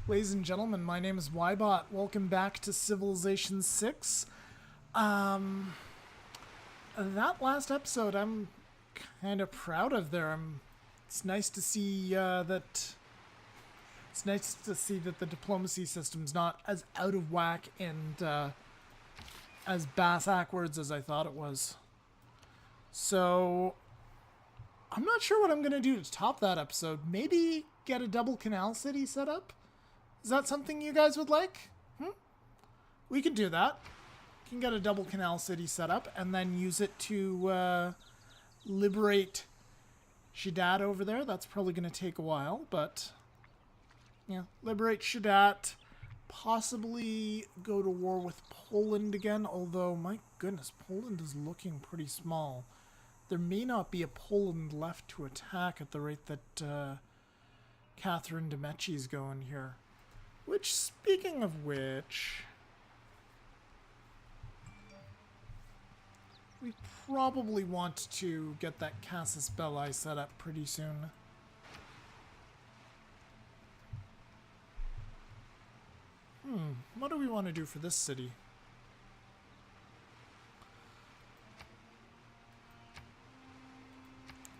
Ladies and gentlemen, my name is Ybot. Welcome back to Civilization 6. That last episode I'm kind of proud of there. It's nice to see that the diplomacy system's not as out of whack and as backwards as I thought it was. So I'm not sure what I'm going to do to top that episode. Maybe get a double canal city set up? Is that something you guys would like? We can do that. We can get a double canal city set up and then use it to liberate Shadat over there. That's probably going to take a while, but yeah, liberate Shadat. Possibly go to war with Poland again, although my goodness, Poland is looking pretty small. There may not be a Poland left to attack at the rate that Catherine de' Medici's going here. Which, speaking of which, we probably want to get that Casus Belli set up pretty soon. What do we want to do for this city?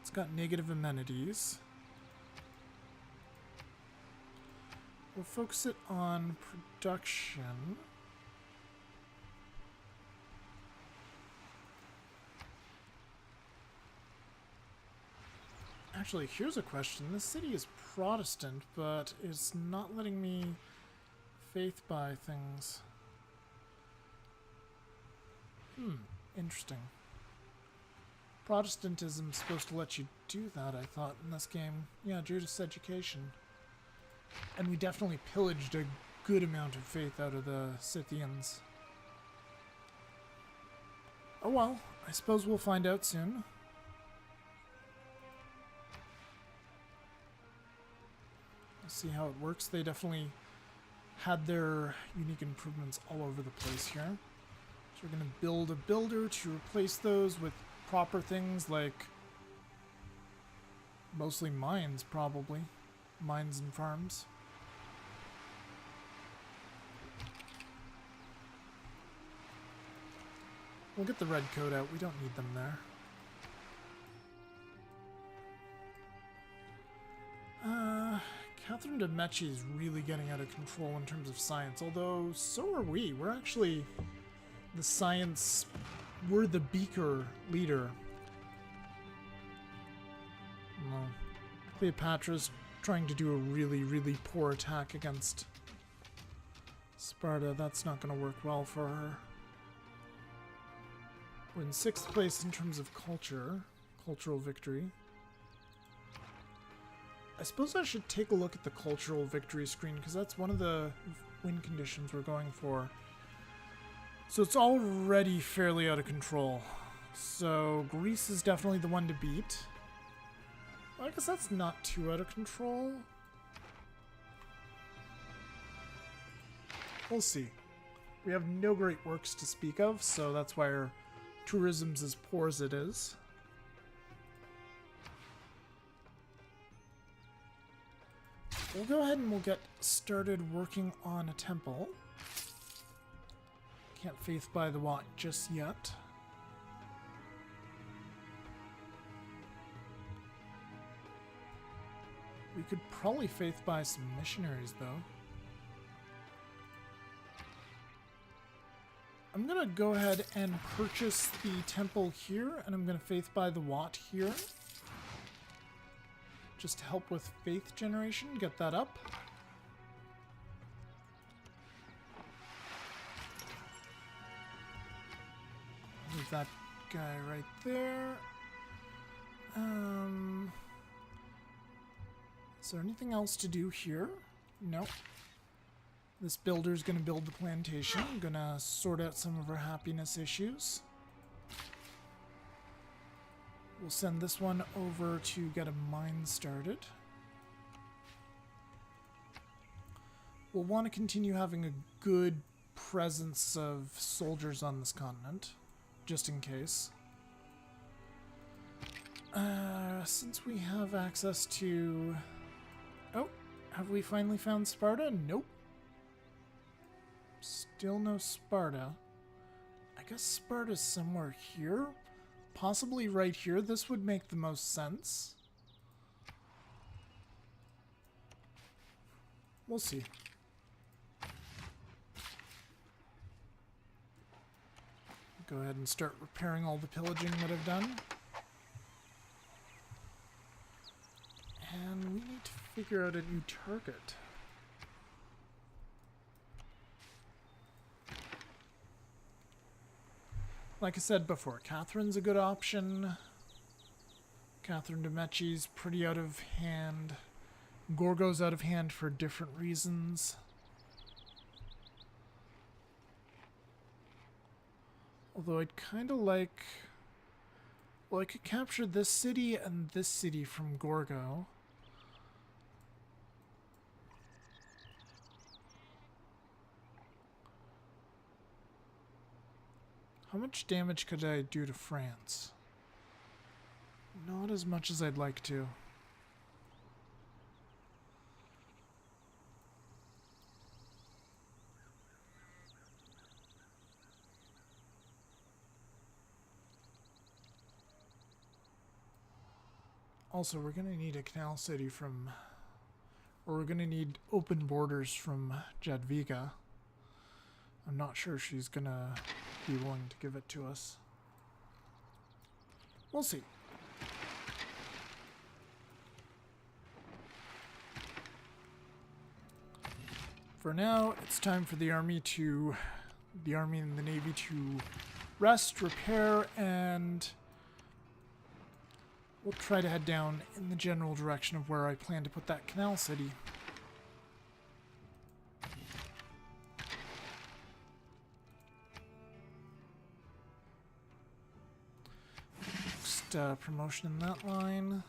It's got negative amenities. We'll focus it on production. Actually, here's a question. This city is Protestant, but it's not letting me faith buy things. Interesting. Protestantism's supposed to let you do that, I thought, in this game. Yeah, Judas Education. And we definitely pillaged a good amount of faith out of the Scythians. Oh well, I suppose we'll find out soon. We'll see how it works. They definitely had their unique improvements all over the place here. So we're going to build a builder to replace those with proper things like mostly mines, probably. Mines and farms. We'll get the red coat out. We don't need them there. Catherine de' Medici is really getting out of control in terms of science, although so are we. We're actually the science... We're the beaker leader. No. Cleopatra's trying to do a really, really poor attack against Sparta. That's not going to work well for her. We're in 6th place in terms of cultural victory. I suppose I should take a look at the cultural victory screen, because that's one of the win conditions we're going for. So it's already fairly out of control. So Greece is definitely the one to beat. Well, I guess that's not too out of control. We'll see. We have no great works to speak of, so that's why our tourism's as poor as it is. We'll go ahead and we'll get started working on a temple. Can't faith by the Watt just yet. We could probably faith by some missionaries, though. I'm gonna go ahead and purchase the temple here, and I'm gonna faith by the Watt here. Just to help with faith generation, get that up. Leave that guy right there. Is there anything else to do here? Nope. This builder's gonna build the plantation. I'm gonna sort out some of our happiness issues. We'll send this one over to get a mine started. We'll want to continue having a good presence of soldiers on this continent, just in case. Since we have access to... Oh, Have we finally found Sparta? Nope. Still no Sparta. I guess Sparta's somewhere here? Possibly right here. This would make the most sense. We'll see. Go ahead and start repairing all the pillaging that I've done. And we need to figure out a new target. Like I said before, Catherine's a good option. Catherine de' Medici's pretty out of hand. Gorgo's out of hand for different reasons. Although I'd kind of like... Well, I could capture this city and this city from Gorgo. How much damage could I do to France? Not as much as I'd like to. Also, we're going to need a canal city from... Or we're going to need open borders from Jadwiga. I'm not sure she's going to be willing to give it to us. We'll see. For now, it's time for the army and the navy to rest, repair, and we'll try to head down in the general direction of where I plan to put that canal city. Next promotion in that line.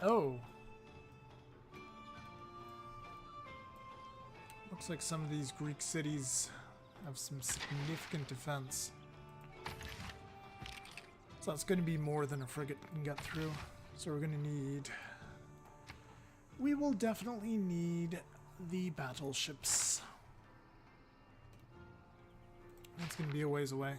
Oh. Looks like some of these Greek cities have some significant defense. So that's going to be more than a frigate can get through. So we're going to need... We will definitely need the battleships. That's going to be a ways away.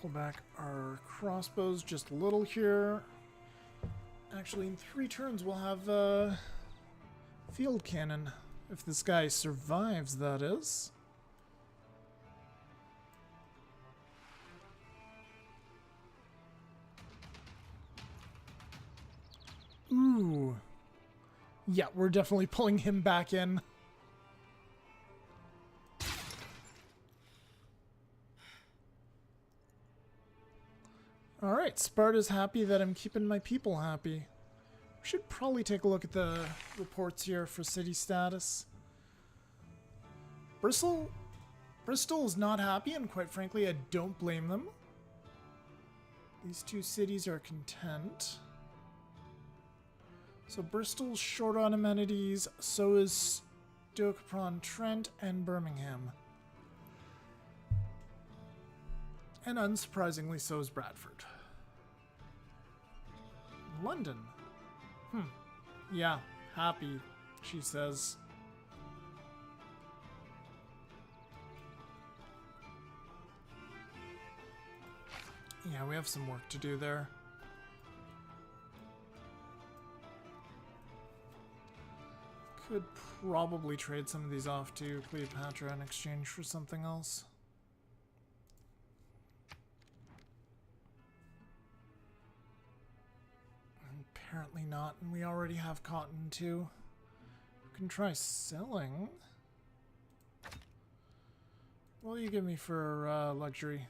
Pull back our crossbows just a little here. Actually, in 3 turns we'll have a field cannon. If this guy survives, that is. Ooh. Yeah, we're definitely pulling him back in. Alright, Sparta's happy that I'm keeping my people happy. We should probably take a look at the reports here for city status. Bristol is not happy, and quite frankly, I don't blame them. These 2 cities are content. So Bristol's short on amenities, so is Stoke-upon-Trent and Birmingham. And unsurprisingly, so is Bradford. London. Yeah, happy, she says. Yeah, we have some work to do there. Could probably trade some of these off to Cleopatra in exchange for something else. Apparently not, and we already have cotton too. We can try selling. What will you give me for luxury?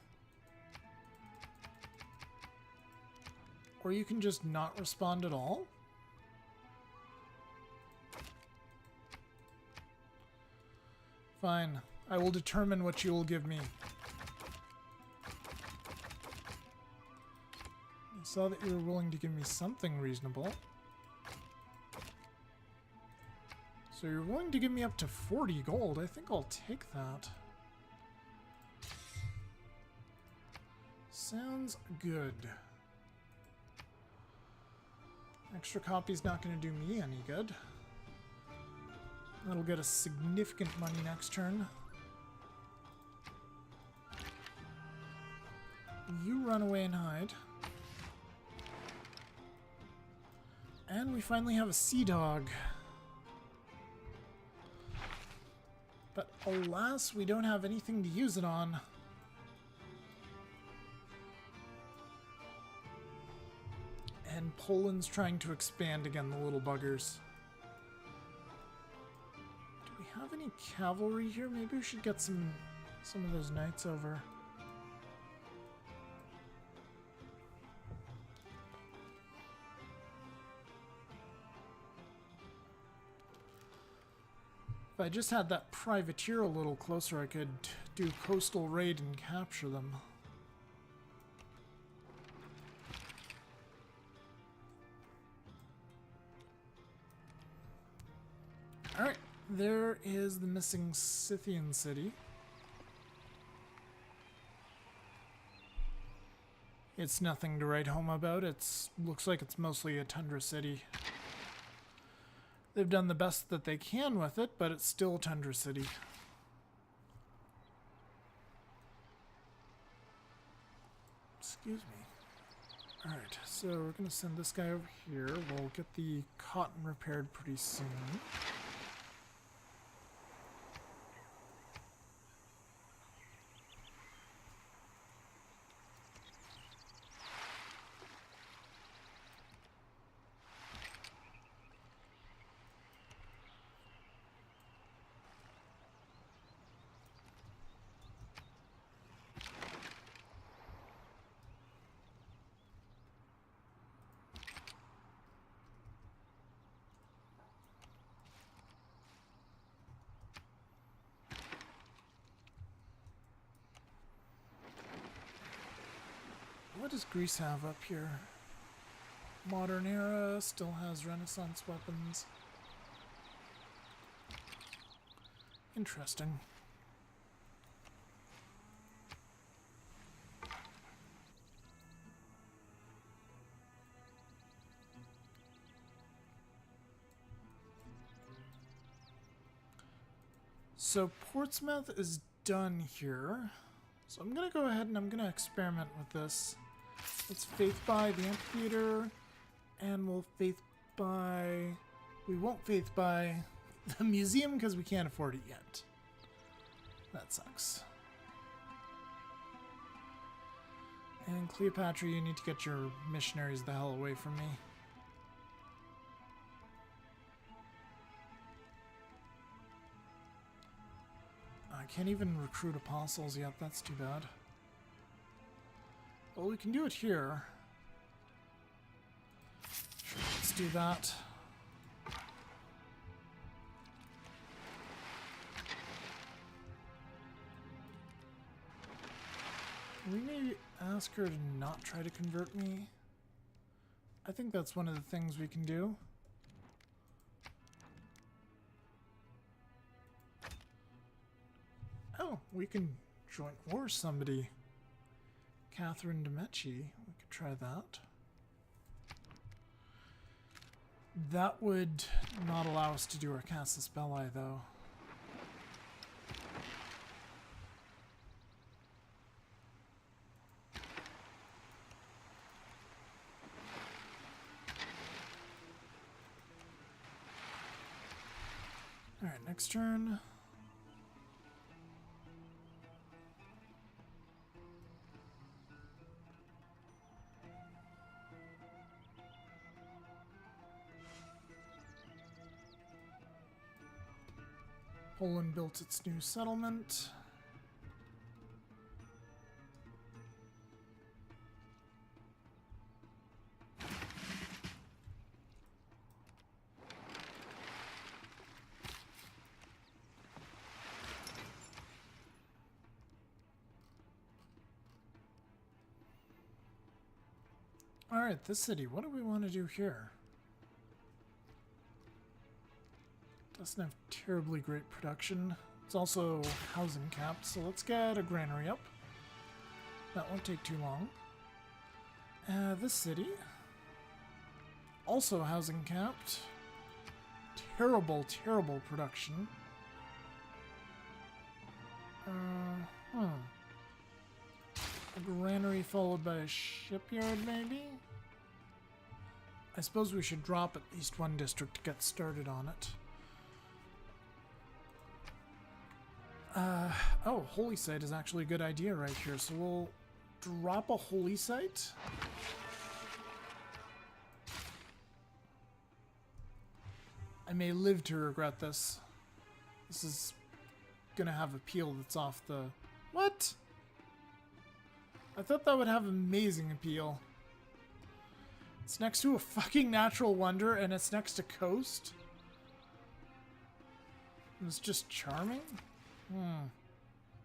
Or you can just not respond at all? Fine. I will determine what you will give me. I saw that you were willing to give me something reasonable. So you're willing to give me up to 40 gold. I think I'll take that. Sounds good. Extra copy's not going to do me any good. That'll get us significant money next turn. You run away and hide. And we finally have a sea dog. But alas, we don't have anything to use it on. And Poland's trying to expand again, the little buggers. Do we have any cavalry here? Maybe we should get some of those knights over. If I just had that privateer a little closer, I could do coastal raid and capture them. Alright, there is the missing Scythian city. It's nothing to write home about. Looks like it's mostly a tundra city. They've done the best that they can with it, but it's still a tundra city. Excuse me. Alright, so we're going to send this guy over here. We'll get the cotton repaired pretty soon. What does Greece have up here? Modern era, still has Renaissance weapons. Interesting. So Portsmouth is done here. So I'm going to go ahead and I'm going to experiment with this. Let's faith buy the amphitheater, and we'll faith buy... We won't faith buy the museum because we can't afford it yet. That sucks. And Cleopatra, you need to get your missionaries the hell away from me. I can't even recruit apostles yet, that's too bad. Well, we can do it here. Sure, let's do that. We may ask her to not try to convert me. I think that's one of the things we can do. Oh, we can joint war somebody. Catherine de' Medici. We could try that. That would not allow us to do our Casus Belli, though. Alright, next turn. Poland built its new settlement. Alright, this city, what do we want to do here? Doesn't have terribly great production. It's also housing capped, so let's get a granary up. That won't take too long. This city, also housing capped. Terrible, terrible production. A granary followed by a shipyard, maybe? I suppose we should drop at least one district to get started on it. Oh, holy site is actually a good idea right here, so we'll drop a holy site. I may live to regret this. This is gonna have appeal that's off the... What? I thought that would have amazing appeal. It's next to a fucking natural wonder and it's next to coast? And it's just charming?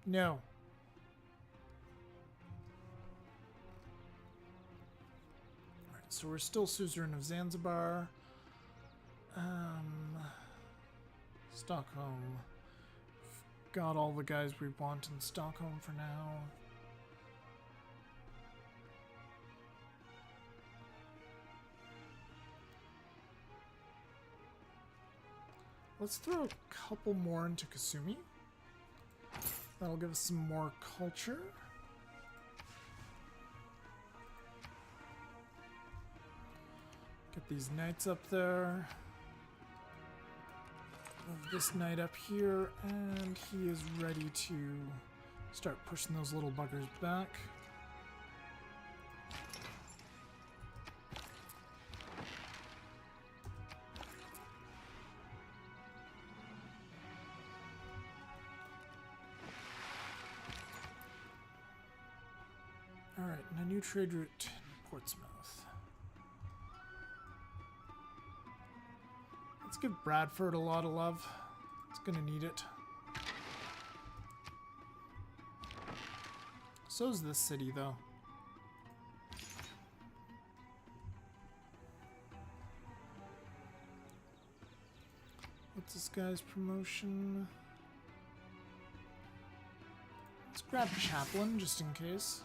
No. Alright, so we're still suzerain of Zanzibar. Stockholm. Got all the guys we want in Stockholm for now. Let's throw a couple more into Kasumi. That'll give us some more culture. Get these knights up there. Move this knight up here, and he is ready to start pushing those little buggers back. Alright, and a new trade route in Portsmouth. Let's give Bradford a lot of love. It's gonna need it. So's this city, though. What's this guy's promotion? Let's grab Chaplain, just in case.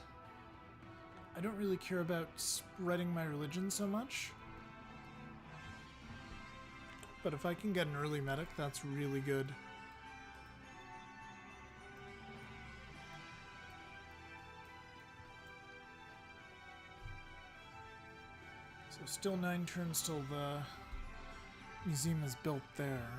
I don't really care about spreading my religion so much. But if I can get an early medic, that's really good. So still 9 turns till the museum is built there.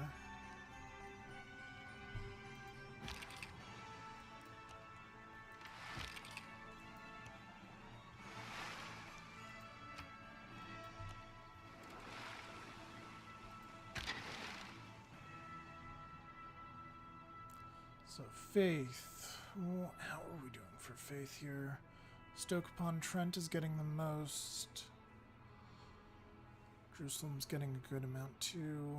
So faith, well, how are we doing for faith here? Stoke-upon-Trent is getting the most. Jerusalem's getting a good amount too.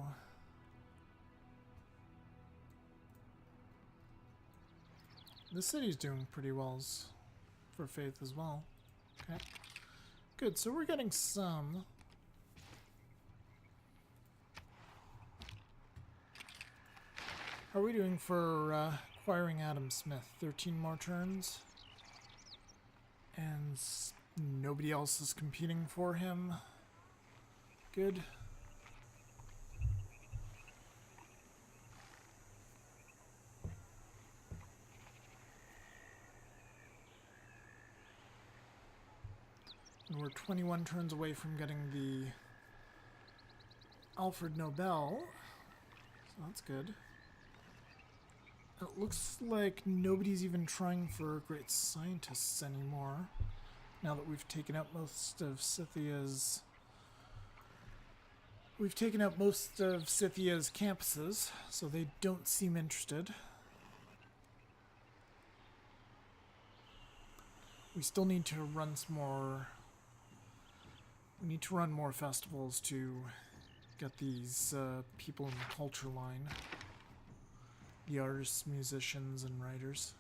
The city's doing pretty well for faith as well. Okay, good. So we're getting some. How are we doing for acquiring Adam Smith? 13 more turns. And nobody else is competing for him. Good. And we're 21 turns away from getting the Alfred Nobel. So that's good. It looks like nobody's even trying for great scientists anymore. Now that we've taken out most of Scythia's... We've taken out most of Scythia's campuses, so they don't seem interested. We still need to run some more... We need to run more festivals to get these people in the culture line. The artists, musicians, and writers.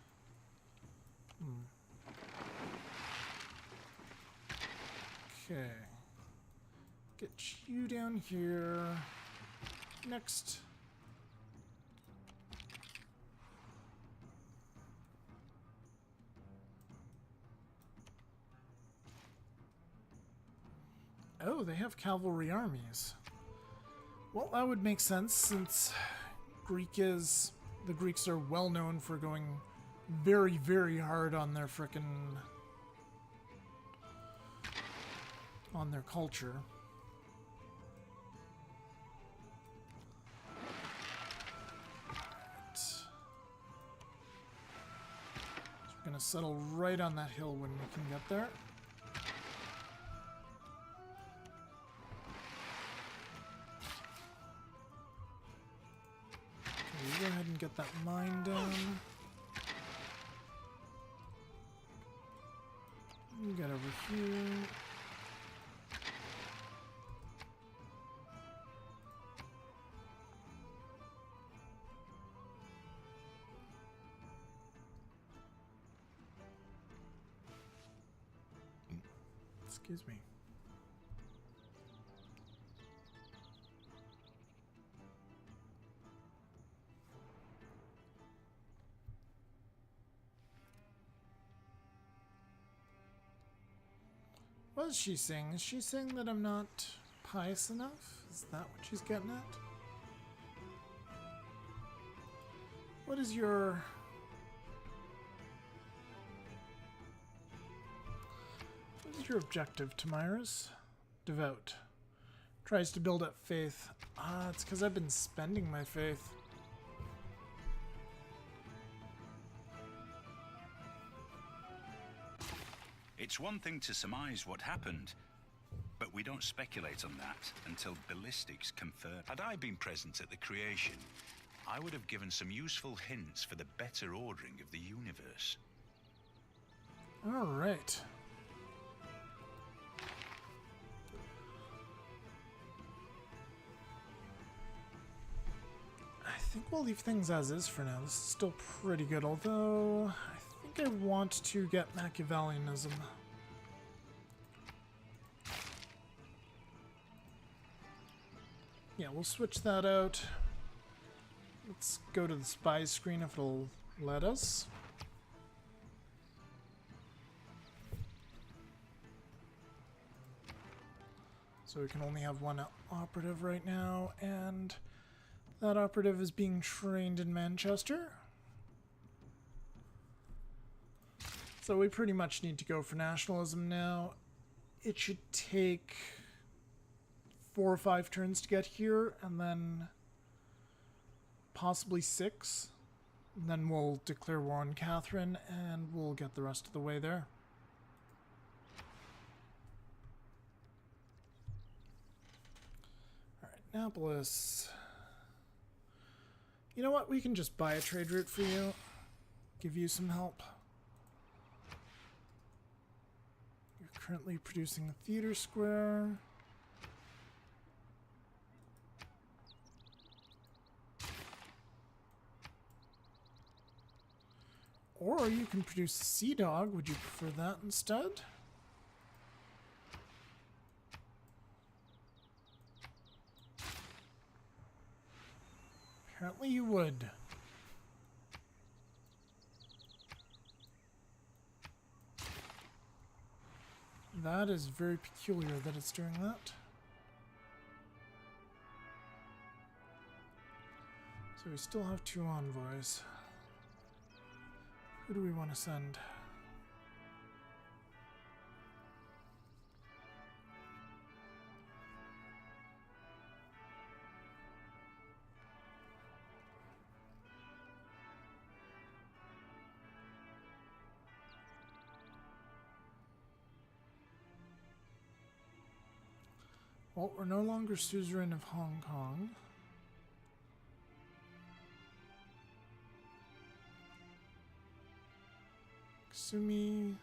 Okay. Get you down here. Next. Oh, they have cavalry armies. Well, that would make sense since the Greeks are well known for going very, very hard on their on their culture. Right. So we're gonna settle right on that hill when we can get there. Okay, go ahead and get that mine down. You get over here. Excuse me. What is she saying? Is she saying that I'm not pious enough? Is that what she's getting at? What is your... What is your objective, Tamiris? Devout. Tries to build up faith. Ah, it's because I've been spending my faith. It's one thing to surmise what happened, but we don't speculate on that until ballistics confirm. Had I been present at the creation, I would have given some useful hints for the better ordering of the universe. All right. I think we'll leave things as is for now. This is still pretty good, although I think I want to get Machiavellianism. Yeah, we'll switch that out. Let's go to the spy screen if it'll let us. So we can only have one operative right now, and that operative is being trained in Manchester. So we pretty much need to go for nationalism now. It should take 4 or 5 turns to get here, and then possibly 6. And then we'll declare war on Catherine, and we'll get the rest of the way there. Alright, Annapolis. You know what? We can just buy a trade route for you. Give you some help. You're currently producing a theater square. Or you can produce a sea dog. Would you prefer that instead? Apparently you would. That is very peculiar that it's doing that. So we still have 2 envoys. Who do we want to send? Well, we're no longer suzerain of Hong Kong. Sumi.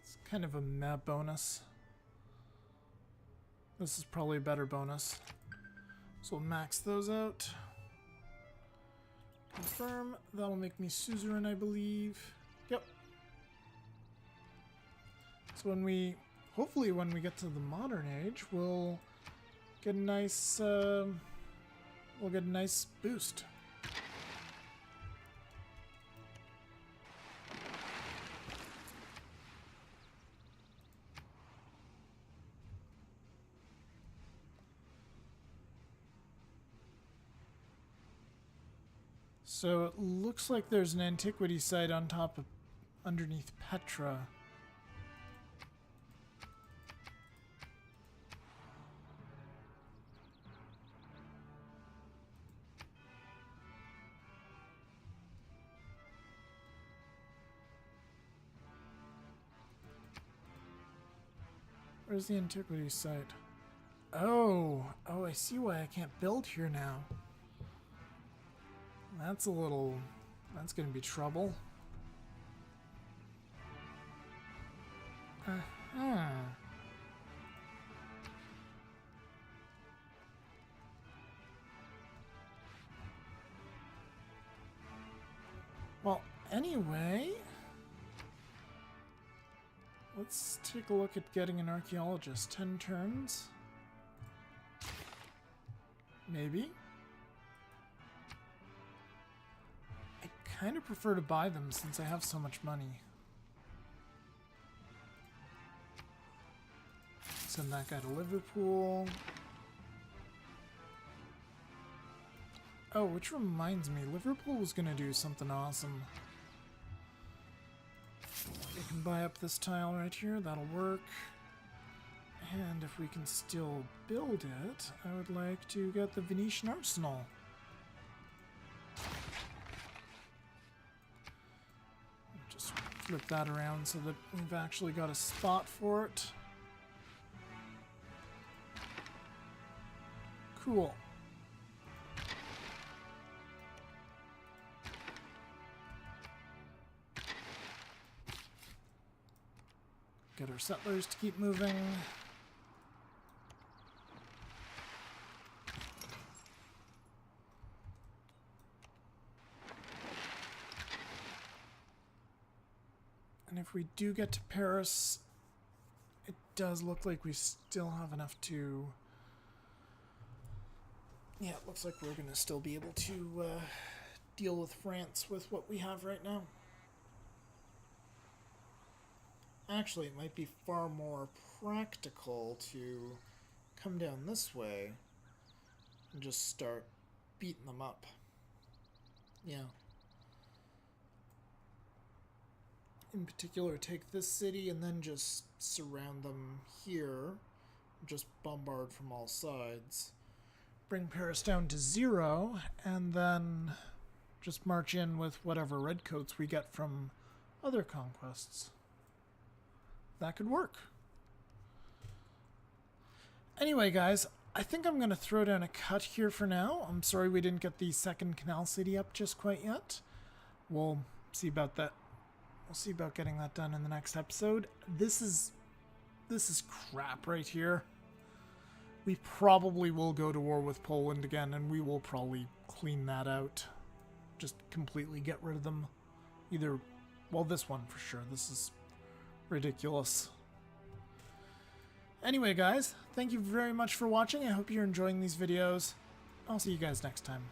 It's kind of a meh bonus. This is probably a better bonus. So we'll max those out. Confirm. That'll make me suzerain, I believe. Yep. So hopefully when we get to the modern age, we'll get a nice, boost. So it looks like there's an antiquity site on top of, underneath Petra. Where's the antiquity site? Oh, I see why I can't build here now. That's gonna be trouble. Uh-huh. Well, anyway, let's take a look at getting an archaeologist. 10 turns? Maybe? I kind of prefer to buy them since I have so much money. Send that guy to Liverpool. Oh, which reminds me, Liverpool was gonna do something awesome. We can buy up this tile right here, that'll work. And if we can still build it, I would like to get the Venetian arsenal. Just flip that around so that we've actually got a spot for it. Cool. Get our settlers to keep moving. And if we do get to Paris, it does look like we still have enough to... Yeah, it looks like we're going to still be able to deal with France with what we have right now. Actually, it might be far more practical to come down this way and just start beating them up. Yeah. In particular, take this city and then just surround them here. Just bombard from all sides. Bring Paris down to 0, and then just march in with whatever redcoats we get from other conquests. That could work. Anyway, guys, I think I'm going to throw down a cut here for now. I'm sorry we didn't get the second canal city up just quite yet. We'll see about that. We'll see about getting that done in the next episode. This is crap right here. We probably will go to war with Poland again, and we will probably clean that out. Just completely get rid of them. Either, well, this one for sure. This is ridiculous. Anyway, guys, thank you very much for watching. I hope you're enjoying these videos. I'll see you guys next time.